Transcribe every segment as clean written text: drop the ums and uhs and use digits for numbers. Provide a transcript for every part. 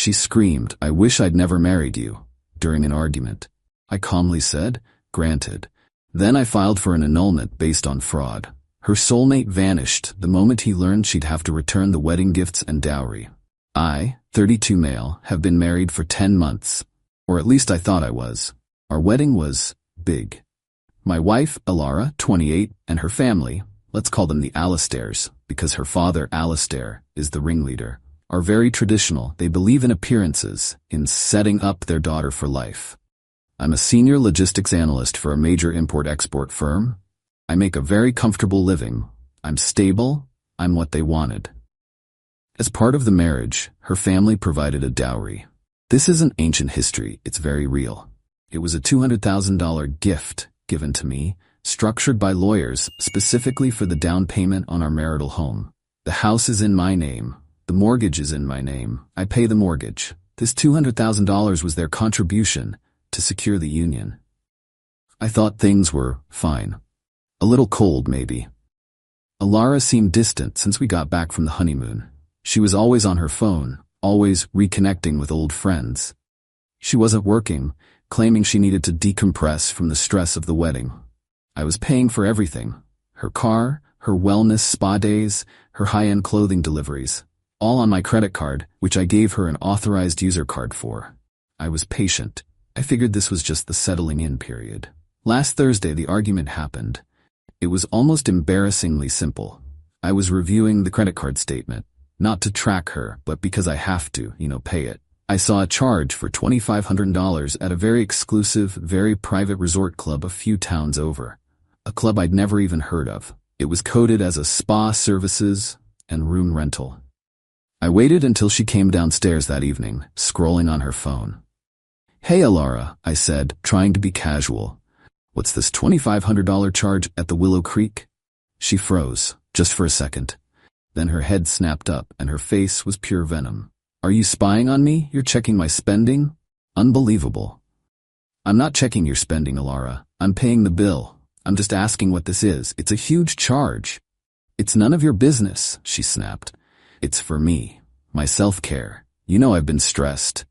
She screamed, "I wish I'd never married you," during an argument. I calmly said, "Granted." Then I filed for an annulment based on fraud. Her soulmate vanished the moment he learned she'd have to return the wedding gifts and dowry. I, 32 male, have been married for 10 months. Or at least I thought I was. Our wedding was big. My wife, Alara, 28, and her family, let's call them the Alistairs, because her father, Alistair, is the ringleader, are very traditional. They believe in appearances, in setting up their daughter for life. I'm a senior logistics analyst for a major import-export firm. I make a very comfortable living. I'm stable. I'm what they wanted. As part of the marriage, her family provided a dowry. This isn't ancient history, it's very real. It was a $200,000 gift given to me, structured by lawyers specifically for the down payment on our marital home. The house is in my name. The mortgage is in my name. I pay the mortgage. This $200,000 was their contribution to secure the union. I thought things were fine. A little cold, maybe. Alara seemed distant since we got back from the honeymoon. She was always on her phone, always reconnecting with old friends. She wasn't working, claiming she needed to decompress from the stress of the wedding. I was paying for everything. Her car, her wellness spa days, her high-end clothing deliveries. All on my credit card, which I gave her an authorized user card for. I was patient. I figured this was just the settling in period. Last Thursday the argument happened. It was almost embarrassingly simple. I was reviewing the credit card statement. Not to track her, but because I have to, pay it. I saw a charge for $2,500 at a very exclusive, very private resort club a few towns over. A club I'd never even heard of. It was coded as a spa services and room rental. I waited until she came downstairs that evening, scrolling on her phone. "Hey Alara," I said, trying to be casual. "What's this $2,500 charge at the Willow Creek?" She froze, just for a second. Then her head snapped up and her face was pure venom. "Are you spying on me? You're checking my spending? Unbelievable." "I'm not checking your spending, Alara. I'm paying the bill. I'm just asking what this is. It's a huge charge." "It's none of your business," she snapped. "It's for me. My self-care. I've been stressed."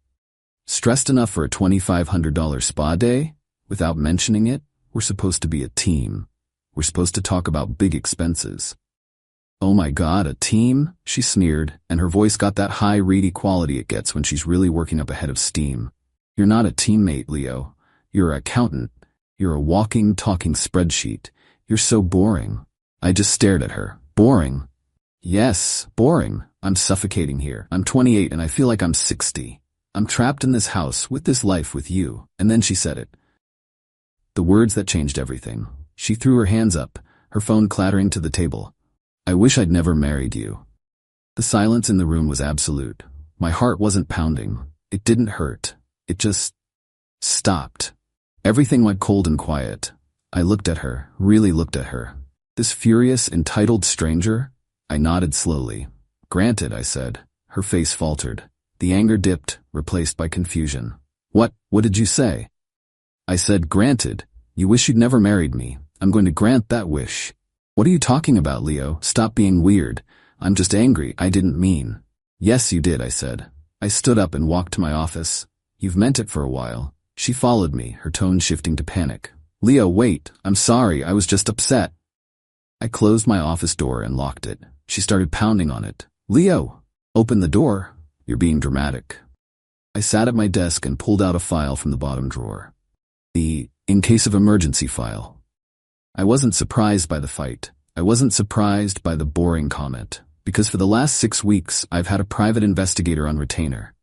"Stressed enough for a $2,500 spa day? Without mentioning it? We're supposed to be a team. We're supposed to talk about big expenses." "Oh my God, a team?" she sneered, and her voice got that high, reedy quality it gets when she's really working up a head of steam. "You're not a teammate, Leo. You're an accountant. You're a walking, talking spreadsheet. You're so boring." I just stared at her. Boring? Yes, boring. I'm suffocating here. I'm 28 and I feel like I'm 60. I'm trapped in this house with this life with you. And then she said it. The words that changed everything. She threw her hands up, her phone clattering to the table. "I wish I'd never married you." The silence in the room was absolute. My heart wasn't pounding. It didn't hurt. It just stopped. Everything went cold and quiet. I looked at her, really looked at her. This furious, entitled stranger? I nodded slowly. "Granted," I said. Her face faltered. The anger dipped, replaced by confusion. What did you say?" I said, "Granted. You wish you'd never married me. I'm going to grant that wish." "What are you talking about, Leo? Stop being weird. I'm just angry. I didn't mean." "Yes, you did," I said. I stood up and walked to my office. "You've meant it for a while." She followed me, her tone shifting to panic. "Leo, wait. I'm sorry. I was just upset." I closed my office door and locked it. She started pounding on it. "Leo, open the door. You're being dramatic." I sat at my desk and pulled out a file from the bottom drawer. The "in case of emergency" file. I wasn't surprised by the fight. I wasn't surprised by the boring comment, because for the last 6 weeks I've had a private investigator on retainer.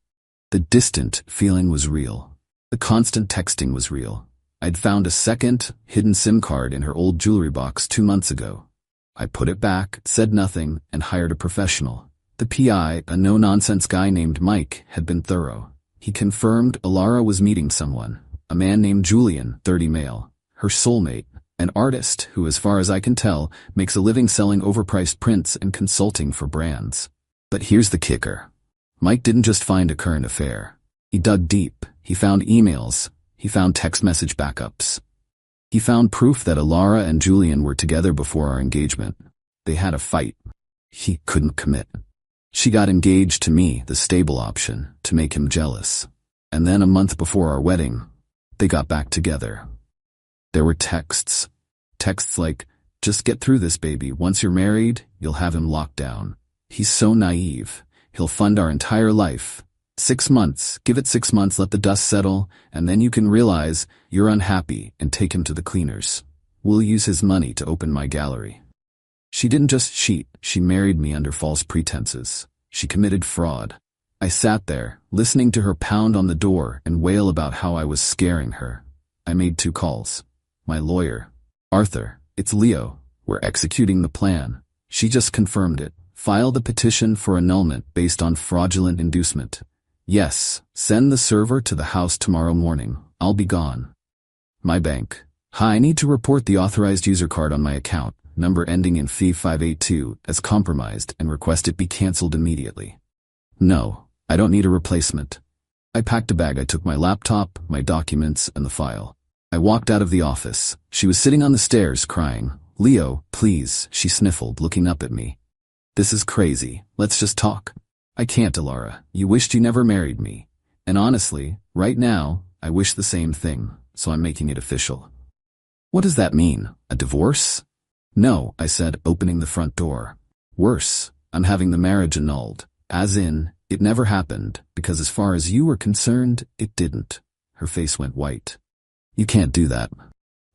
The distant feeling was real. The constant texting was real. I'd found a second, hidden SIM card in her old jewelry box 2 months ago. I put it back, said nothing, and hired a professional. The PI, a no-nonsense guy named Mike, had been thorough. He confirmed Alara was meeting someone, a man named Julian, 30 male, her soulmate, an artist who, as far as I can tell, makes a living selling overpriced prints and consulting for brands. But here's the kicker. Mike didn't just find a current affair. He dug deep. He found emails. He found text message backups. He found proof that Alara and Julian were together before our engagement. They had a fight. He couldn't commit. She got engaged to me, the stable option, to make him jealous. And then a month before our wedding, they got back together. There were texts. Texts like, "Just get through this, baby. Once you're married, you'll have him locked down. He's so naive. He'll fund our entire life. 6 months. Give it 6 months, let the dust settle, and then you can realize you're unhappy and take him to the cleaners. We'll use his money to open my gallery." She didn't just cheat, she married me under false pretenses. She committed fraud. I sat there, listening to her pound on the door and wail about how I was scaring her. I made 2 calls. My lawyer. "Arthur, it's Leo. We're executing the plan." She just confirmed it. "File the petition for annulment based on fraudulent inducement." "Yes, send the server to the house tomorrow morning. I'll be gone." My bank. "Hi, I need to report the authorized user card on my account, number ending in fee582, as compromised and request it be cancelled immediately." "No, I don't need a replacement." I packed a bag. I took my laptop, my documents, and the file. I walked out of the office. She was sitting on the stairs crying. "Leo, please," she sniffled, looking up at me. "This is crazy. Let's just talk." "I can't, Alara. You wished you never married me. And honestly, right now, I wish the same thing, so I'm making it official." "What does that mean? A divorce?" "No," I said, opening the front door. "Worse, I'm having the marriage annulled. As in, it never happened, because as far as you were concerned, it didn't." Her face went white. "You can't do that.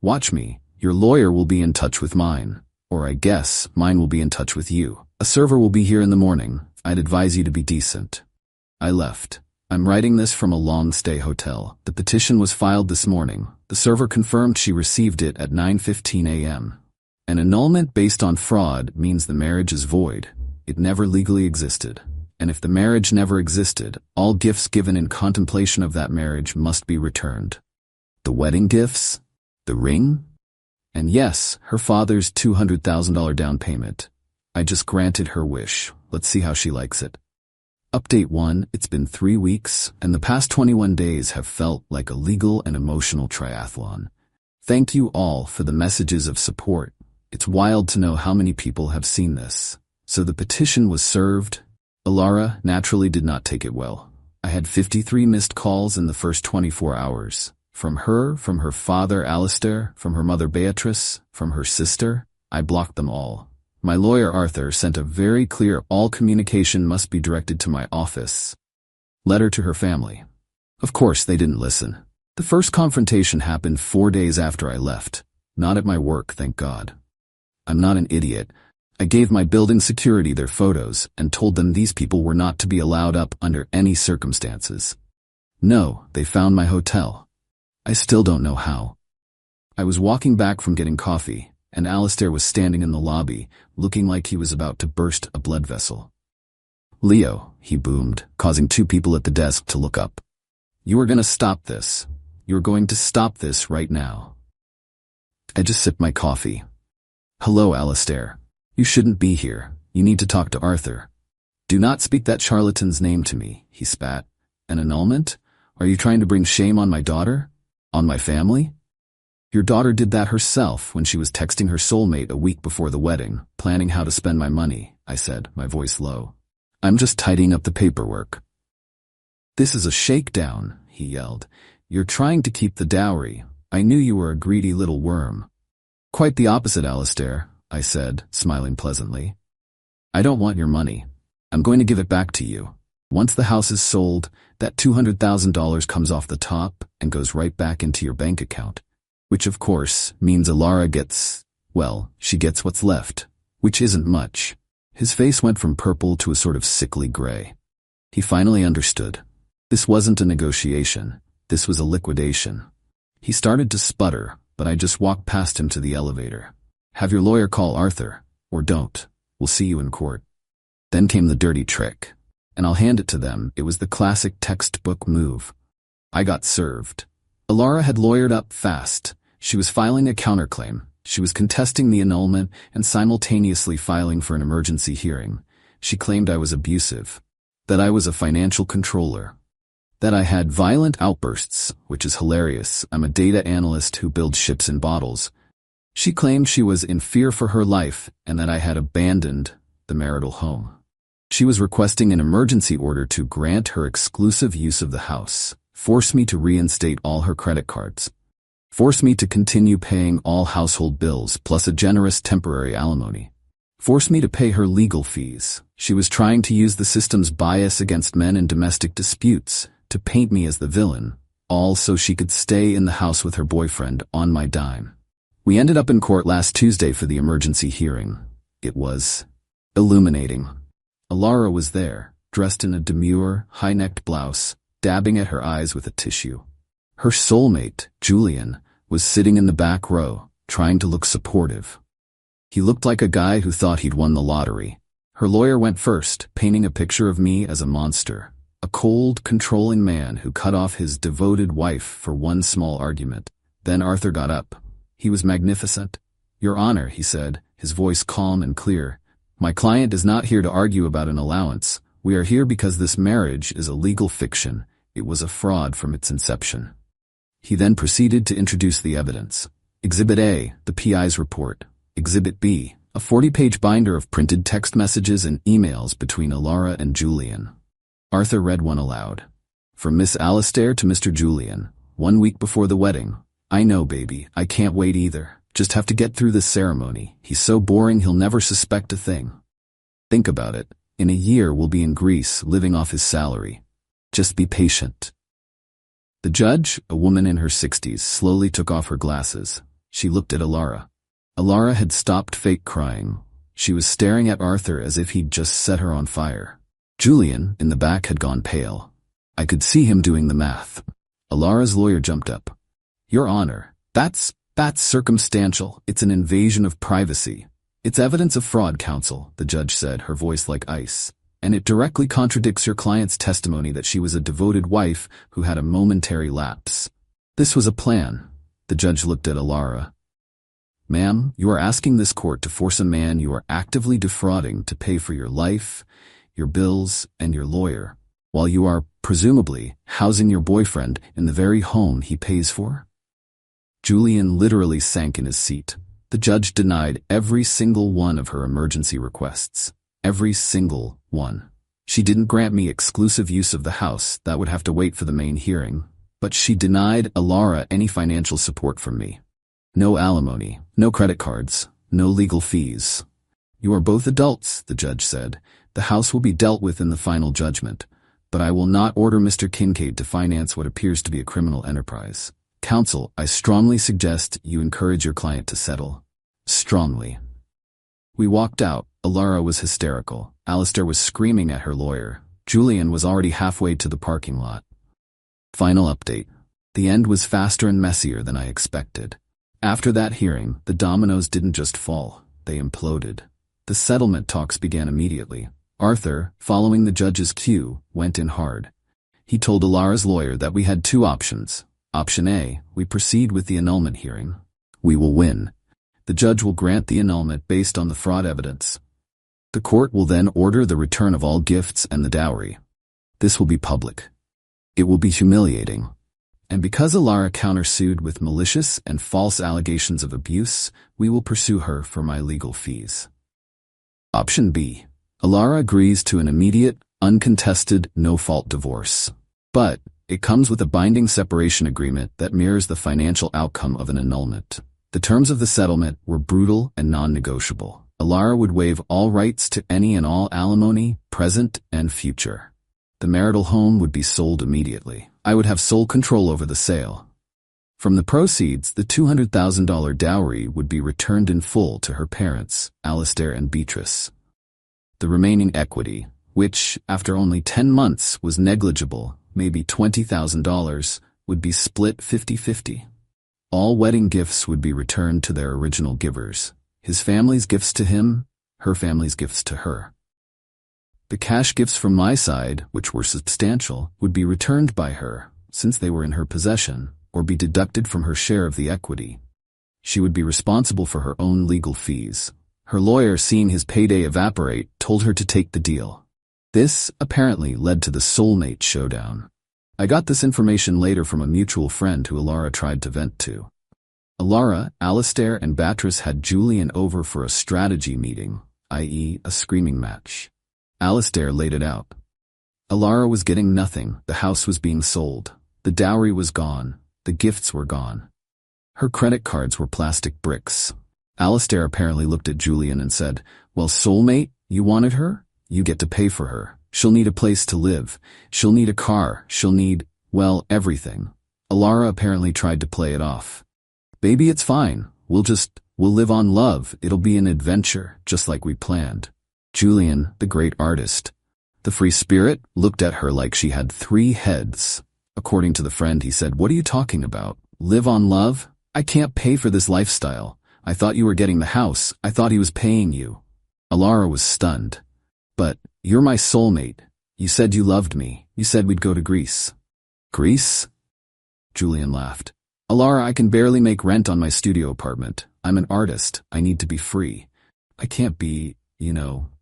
Watch me. Your lawyer will be in touch with mine. Or I guess mine will be in touch with you. A server will be here in the morning. I'd advise you to be decent." I left. I'm writing this from a long-stay hotel. The petition was filed this morning. The server confirmed she received it at 9:15 a.m. An annulment based on fraud means the marriage is void. It never legally existed. And if the marriage never existed, all gifts given in contemplation of that marriage must be returned. The wedding gifts? The ring? And yes, her father's $200,000 down payment. I just granted her wish. Let's see how she likes it. Update 1. It's been 3 weeks, and the past 21 days have felt like a legal and emotional triathlon. Thank you all for the messages of support. It's wild to know how many people have seen this. So the petition was served. Alara naturally did not take it well. I had 53 missed calls in the first 24 hours. From her father Alistair, from her mother Beatrice, from her sister. I blocked them all. My lawyer Arthur sent a very clear all communication must be directed to my office letter to her family. Of course, they didn't listen. The first confrontation happened 4 days after I left. Not at my work, thank God. I'm not an idiot. I gave my building security their photos and told them these people were not to be allowed up under any circumstances. No, they found my hotel. I still don't know how. I was walking back from getting coffee, and Alistair was standing in the lobby, looking like he was about to burst a blood vessel. "Leo," he boomed, causing 2 people at the desk to look up. "You are going to stop this. You are going to stop this right now." I just sipped my coffee. "Hello, Alistair. You shouldn't be here. You need to talk to Arthur." "Do not speak that charlatan's name to me," he spat. "An annulment? Are you trying to bring shame on my daughter? On my family?" "Your daughter did that herself when she was texting her soulmate a week before the wedding, planning how to spend my money," I said, my voice low. "I'm just tidying up the paperwork." "This is a shakedown," he yelled. "You're trying to keep the dowry. I knew you were a greedy little worm." "Quite the opposite, Alistair," I said, smiling pleasantly. "I don't want your money. I'm going to give it back to you. Once the house is sold, that $200,000 comes off the top and goes right back into your bank account. Which of course means Alara gets, well, she gets what's left, which isn't much." His face went from purple to a sort of sickly gray. He finally understood. This wasn't a negotiation. This was a liquidation. He started to sputter, but I just walked past him to the elevator. "Have your lawyer call Arthur, or don't. We'll see you in court." Then came the dirty trick. And I'll hand it to them, it was the classic textbook move. I got served. Alara had lawyered up fast. She was filing a counterclaim. She was contesting the annulment and simultaneously filing for an emergency hearing. She claimed I was abusive, that I was a financial controller, that I had violent outbursts, which is hilarious. I'm a data analyst who builds ships in bottles. She claimed she was in fear for her life and that I had abandoned the marital home. She was requesting an emergency order to grant her exclusive use of the house, force me to reinstate all her credit cards, force me to continue paying all household bills plus a generous temporary alimony, force me to pay her legal fees. She was trying to use the system's bias against men in domestic disputes to paint me as the villain, all so she could stay in the house with her boyfriend on my dime. We ended up in court last Tuesday for the emergency hearing. It was illuminating. Alara was there, dressed in a demure, high-necked blouse, dabbing at her eyes with a tissue. Her soulmate, Julian, was sitting in the back row, trying to look supportive. He looked like a guy who thought he'd won the lottery. Her lawyer went first, painting a picture of me as a monster, a cold, controlling man who cut off his devoted wife for one small argument. Then Arthur got up. He was magnificent. "Your Honor," he said, his voice calm and clear, "my client is not here to argue about an allowance. We are here because this marriage is a legal fiction. It was a fraud from its inception." He then proceeded to introduce the evidence. Exhibit A, the PI's report. Exhibit B, a 40-page binder of printed text messages and emails between Alara and Julian. Arthur read one aloud. From Miss Alastair to Mr. Julian, 1 week before the wedding. "I know, baby, I can't wait either. Just have to get through this ceremony. He's so boring he'll never suspect a thing. Think about it. In a year we'll be in Greece, living off his salary. Just be patient." The judge, a woman in her 60s, slowly took off her glasses. She looked at Alara. Alara had stopped fake crying. She was staring at Arthur as if he'd just set her on fire. Julian, in the back, had gone pale. I could see him doing the math. Alara's lawyer jumped up. "Your Honor, that's circumstantial. It's an invasion of privacy. It's evidence of fraud, counsel," the judge said, her voice like ice. "And it directly contradicts your client's testimony that she was a devoted wife who had a momentary lapse. This was a plan." The judge looked at Alara. "Ma'am, you are asking this court to force a man you are actively defrauding to pay for your life, your bills, and your lawyer, while you are, presumably, housing your boyfriend in the very home he pays for?" Julian literally sank in his seat. The judge denied every single one of her emergency requests. Every single one. She didn't grant me exclusive use of the house, that would have to wait for the main hearing, but she denied Alara any financial support from me. No alimony, no credit cards, no legal fees. "You are both adults," the judge said. "The house will be dealt with in the final judgment, but I will not order Mr. Kincaid to finance what appears to be a criminal enterprise. Counsel, I strongly suggest you encourage your client to settle." Strongly. We walked out. Alara was hysterical. Alastair was screaming at her lawyer. Julian was already halfway to the parking lot. Final update. The end was faster and messier than I expected. After that hearing, the dominoes didn't just fall, they imploded. The settlement talks began immediately. Arthur, following the judge's cue, went in hard. He told Alara's lawyer that we had two options. Option A, we proceed with the annulment hearing. We will win. The judge will grant the annulment based on the fraud evidence. The court will then order the return of all gifts and the dowry. This will be public. It will be humiliating. And because Alara countersued with malicious and false allegations of abuse, we will pursue her for my legal fees. Option B. Alara agrees to an immediate, uncontested, no-fault divorce. But it comes with a binding separation agreement that mirrors the financial outcome of an annulment. The terms of the settlement were brutal and non-negotiable. Alara would waive all rights to any and all alimony, present and future. The marital home would be sold immediately. I would have sole control over the sale. From the proceeds, the $200,000 dowry would be returned in full to her parents, Alastair and Beatrice. The remaining equity, which, after only 10 months, was negligible, maybe $20,000, would be split 50-50. All wedding gifts would be returned to their original givers. His family's gifts to him, her family's gifts to her. The cash gifts from my side, which were substantial, would be returned by her, since they were in her possession, or be deducted from her share of the equity. She would be responsible for her own legal fees. Her lawyer, seeing his payday evaporate, told her to take the deal. This, apparently, led to the Soulmate showdown. I got this information later from a mutual friend who Alara tried to vent to. Alara, Alastair, and Beatrice had Julian over for a strategy meeting, i.e., a screaming match. Alistair laid it out. Alara was getting nothing, the house was being sold. The dowry was gone, the gifts were gone. Her credit cards were plastic bricks. Alistair apparently looked at Julian and said, "Well, soulmate, you wanted her? You get to pay for her. She'll need a place to live. She'll need a car. She'll need, well, everything." Alara apparently tried to play it off. "Baby, it's fine. We'll live on love. It'll be an adventure, just like we planned." Julian, the great artist, the free spirit, looked at her like she had 3 heads. According to the friend, he said, "What are you talking about? Live on love? I can't pay for this lifestyle. I thought you were getting the house. I thought he was paying you." Alara was stunned. "But, you're my soulmate. You said you loved me. You said we'd go to Greece." "Greece?" Julian laughed. "Alara, I can barely make rent on my studio apartment. I'm an artist. I need to be free. I can't be,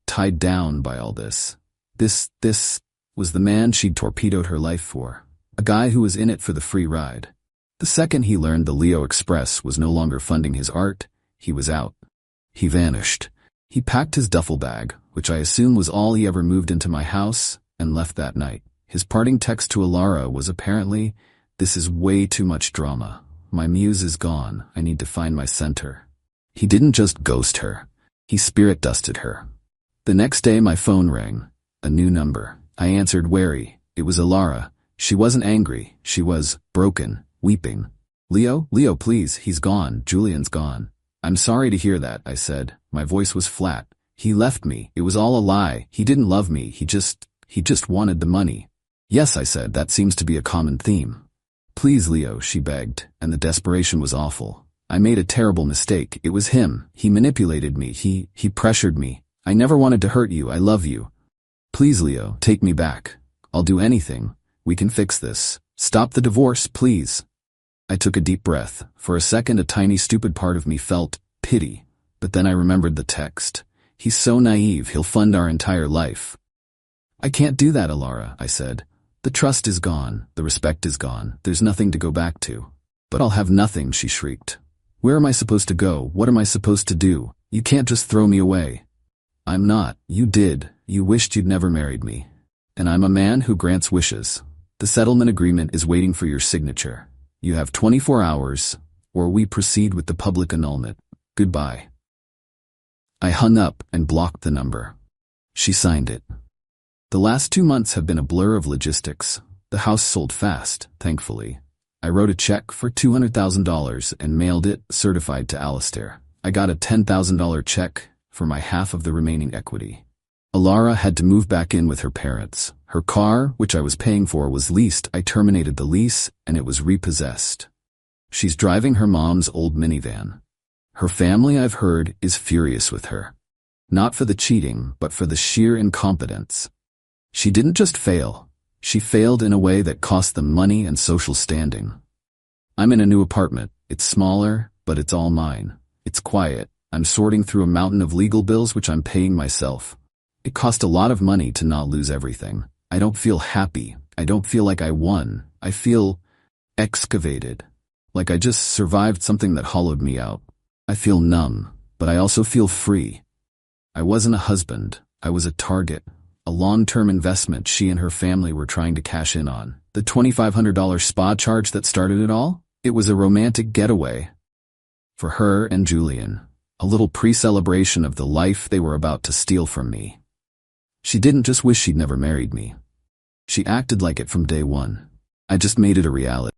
tied down by all this." This was the man she'd torpedoed her life for. A guy who was in it for the free ride. The second he learned the Leo Express was no longer funding his art, he was out. He vanished. He packed his duffel bag, which I assume was all he ever moved into my house, and left that night. His parting text to Alara was apparently, "This is way too much drama. My muse is gone. I need to find my center." He didn't just ghost her. He spirit dusted her. The next day my phone rang. A new number. I answered wary. It was Alara. She wasn't angry. She was broken, weeping. Leo, please, he's gone. Julian's gone." "I'm sorry to hear that," I said. My voice was flat. "He left me. It was all a lie. He didn't love me. He just wanted the money." "Yes," I said, "that seems to be a common theme." "Please, Leo," she begged, and the desperation was awful. "I made a terrible mistake. It was him. He manipulated me. He pressured me. I never wanted to hurt you. I love you. Please, Leo, take me back. I'll do anything. We can fix this. Stop the divorce, please." I took a deep breath. For a second, a tiny stupid part of me felt pity. But then I remembered the text. "He's so naive, he'll fund our entire life." "I can't do that, Alara," I said. "The trust is gone. The respect is gone. There's nothing to go back to." "But I'll have nothing," she shrieked. "Where am I supposed to go? What am I supposed to do? You can't just throw me away." "I'm not. You did. You wished you'd never married me. And I'm a man who grants wishes. The settlement agreement is waiting for your signature. You have 24 hours, or we proceed with the public annulment. Goodbye." I hung up and blocked the number. She signed it. The last 2 months have been a blur of logistics. The house sold fast, thankfully. I wrote a check for $200,000 and mailed it, certified, to Alistair. I got a $10,000 check for my half of the remaining equity. Alara had to move back in with her parents. Her car, which I was paying for, was leased. I terminated the lease, and it was repossessed. She's driving her mom's old minivan. Her family, I've heard, is furious with her. Not for the cheating, but for the sheer incompetence. She didn't just fail. She failed in a way that cost them money and social standing. I'm in a new apartment. It's smaller, but it's all mine. It's quiet. I'm sorting through a mountain of legal bills which I'm paying myself. It cost a lot of money to not lose everything. I don't feel happy. I don't feel like I won. I feel excavated. Like I just survived something that hollowed me out. I feel numb, but I also feel free. I wasn't a husband. I was a target. A long-term investment she and her family were trying to cash in on. The $2,500 spa charge that started it all? It was a romantic getaway. For her and Julian. A little pre-celebration of the life they were about to steal from me. She didn't just wish she'd never married me. She acted like it from day one. I just made it a reality.